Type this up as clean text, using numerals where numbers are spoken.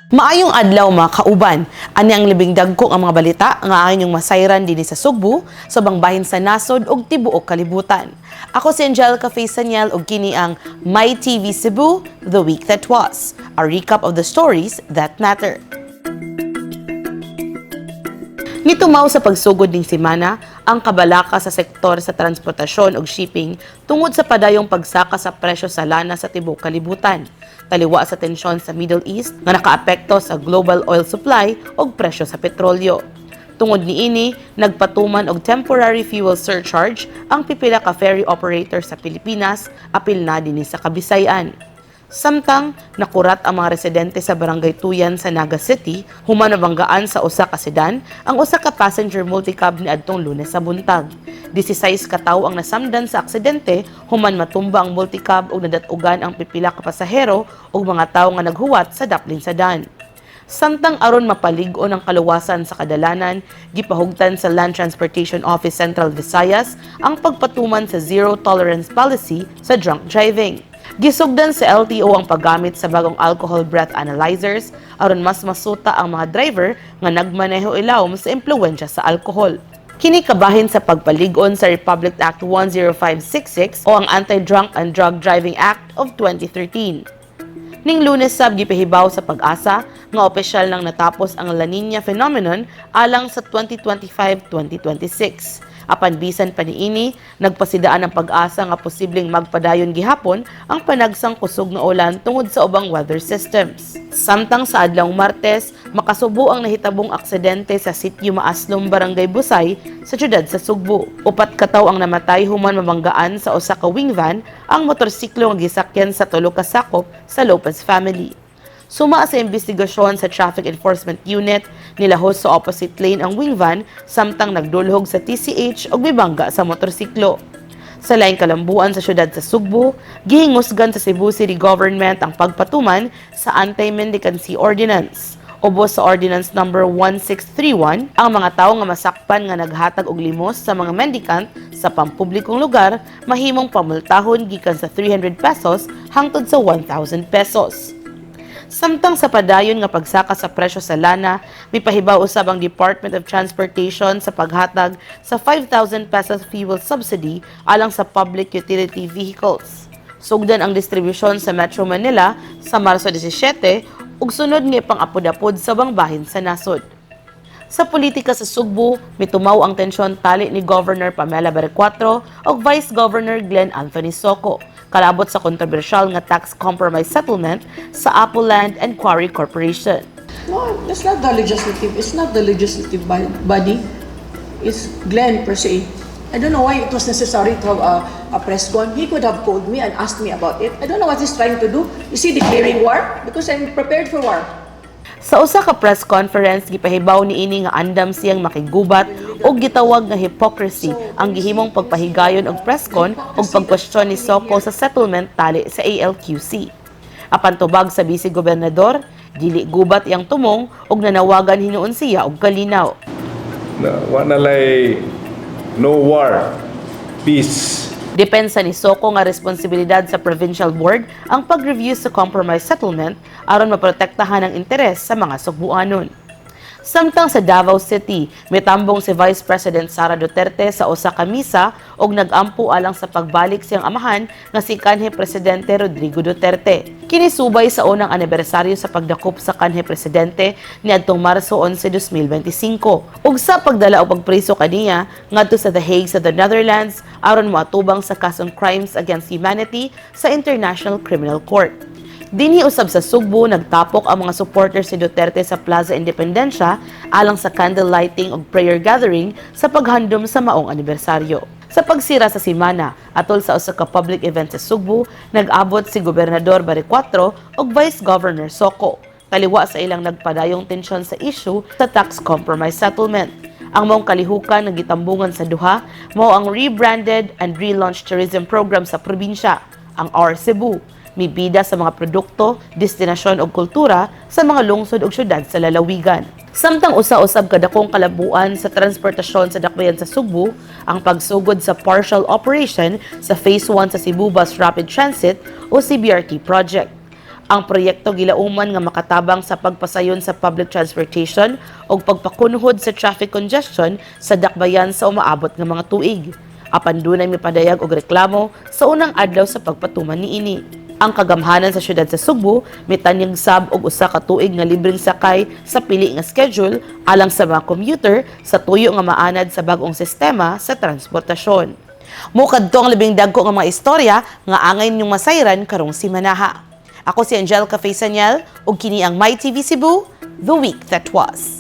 Maayong adlaw mga kauban. Ani ang libing dagko ang mga balita nga ayon yung masayran dinhi sa Sugbo, sa bangbahin sa nasod ug tibuok kalibutan. Ako si Angelica Faisaniel ug kini ang My TV Cebu, The Week That Was, a recap of the stories that matter. Nitumaw sa pagsugod ning semana ang kabalaka sa sektor sa transportasyon ug shipping tungod sa padayong pagsaka sa presyo sa lana sa tibuok kalibutan. Taliwa sa tensyon sa Middle East nga nakaapekto sa global oil supply ug presyo sa petrolyo. Tungod niini, nagpatuman og temporary fuel surcharge ang pipila ka ferry operator sa Pilipinas apil na dinhi sa Kabisayan. Samtang nakurat ang mga residente sa Barangay Tuyan sa Naga City, human nabanggaan sa usa ka sedan ang usa ka passenger multicab niadtong Lunes sa buntag. 16 ka tawo ang nasamdan sa aksidente, human matumba ang multicab ug nadatugan ang pipila ka pasahero ug mga tawo nga naghuwat sa daplin sedan. Samtang aron mapalig-on ang kaluwasan sa kadalanan, gipahugtan sa Land Transportation Office Central Visayas ang pagpatuman sa zero tolerance policy sa drunk driving. Gisugdan sa LTO ang paggamit sa bagong alcohol breath analyzers aron mas masuta ang mga driver nga nagmaneho ilawom sa impluwensya sa alkohol. Kini kabahin sa pagpalig-on sa Republic Act 10566 o ang Anti-Drunk and Drug Driving Act of 2013. Ning Lunes sab gipahibaw sa Pag-asa nga opisyal nang natapos ang La Nina phenomenon alang sa 2025-2026. Apan bisan pa niini, nagpasidaan ang Pag-asa nga posibleng magpadayon gihapon ang panagsang kusog nga ulan tungod sa ubang weather systems. Samtang sa adlawng Martes, makasubo ang nahitabong aksidente sa sitio Maaslom, Barangay Busay sa siyudad sa Sugbo. 4 ka tawo ang namatay human mabanggaan sa usa ka wing van ang motorsiklo nga gisakyan sa tulo ka sakop sa Lopez family. Suma sa investigasyon sa Traffic Enforcement Unit, nilahos sa opposite lane ang wing van samtang nagdulhog sa TCH ug mibangga sa motorsiklo. Sa laing kalambuan sa siyudad sa Sugbo, gihingusgan sa Cebu City Government ang pagpatuman sa Anti-Mendicancy Ordinance. Ubos sa Ordinance number 1631, ang mga tawo nga masakpan nga naghatag og limos sa mga mendicant sa pampublikong lugar mahimong pamultahon gikan sa 300 pesos hangtod sa 1,000 pesos. Samtang sa padayon nga pagsaka sa presyo sa lana, mipahibaw usab ang Department of Transportation sa paghatag sa 5,000 pesos fuel subsidy alang sa public utility vehicles. Sugdan ang distribusyon sa Metro Manila sa Marso 17 ug sunod nga pang-apod-apod sa bangbahin sa nasod. Sa politika sa Sugbo, mitumaw ang tensyon tali ni Governor Pamela Berecuatro ug Vice Governor Glenn Anthony Soco kalabot sa kontrobersyal nga tax compromise settlement sa Apple Land and Quarry Corporation. No, that's not the legislative. It's not the legislative body. It's Glenn per se. I don't know why it was necessary to have a press con. He could have called me and asked me about it. I don't know what he's trying to do. Is he declaring war? Because I'm prepared for war. Sa usa ka press conference, gipahibaw niini nga andam siyang makigubat o gitawag nga hypocrisy ang gihimong pagpahigayon og presscon ug pagkwestiyon ni Soco sa settlement tali sa ALQC. Apan tubag sa Vice Gobernador, dili gubat iyang tumong ug nanawagan hinuon siya og kalinaw. Wanalay no war, peace. Depensa ni Soco nga responsibilidad sa Provincial Board ang pag-review sa compromise settlement aron maprotektahan ang interes sa mga Sugbuanon. Samtang sa Davao City, mitambong si Vice President Sara Duterte sa usa ka misa ug nag-ampo alang sa pagbalik siyang amahan nga si kanhi Presidente Rodrigo Duterte. Kini subay sa unang anibersaryo sa pagdakop sa kanhi Presidente niadtong Marso 11, 2025 ug sa pagdala og pagpriso kaniya ngadto sa The Hague sa the Netherlands aron moatubang sa kasong crimes against humanity sa International Criminal Court. Dinhi usab sa Sugbo, nagtapok ang mga supporters si Duterte sa Plaza Independencia alang sa candle lighting ug prayer gathering sa paghandom sa maong anibersaryo. Sa pagsira sa semana, atol sa usa ka public event sa Sugbo, nag-abot si Gobernador Berecuatro ug Vice Governor Soco. Taliwa sa ilang nagpadayong tensyon sa issue sa tax compromise settlement. Ang maong kalihukan nga gitambungan sa duha mao ang rebranded and relaunched tourism program sa probinsya, ang Our Cebu. Mibida sa mga produkto, destinasyon ug kultura sa mga lungsod ug syudad sa lalawigan. Samtang usa-usab kadakong kalabuan sa transportasyon sa dakbayan sa Sugbo, ang pagsugod sa partial operation sa Phase 1 sa Cebu Bus Rapid Transit o CBRT project. Ang proyekto gilauman nga makatabang sa pagpasayon sa public transportation o pagpakunhod sa traffic congestion sa dakbayan sa umaabot nga mga tuig. Apan dunay mipadayag og reklamo sa unang adlaw sa pagpatuman niini. Ang kagamhanan sa syudad sa Subo mitanyag sab og usa ka tuig nga libreng sakay sa pili nga schedule alang sa mga commuter sa tuyo nga maanad sa bag-ong sistema sa transportasyon. Mukad to ang labing dagko nga mga istorya nga angay ninyong masayran karong simanaha. Ako si Angelica Faisaniel ug kini ang My TV Cebu, The Week That Was.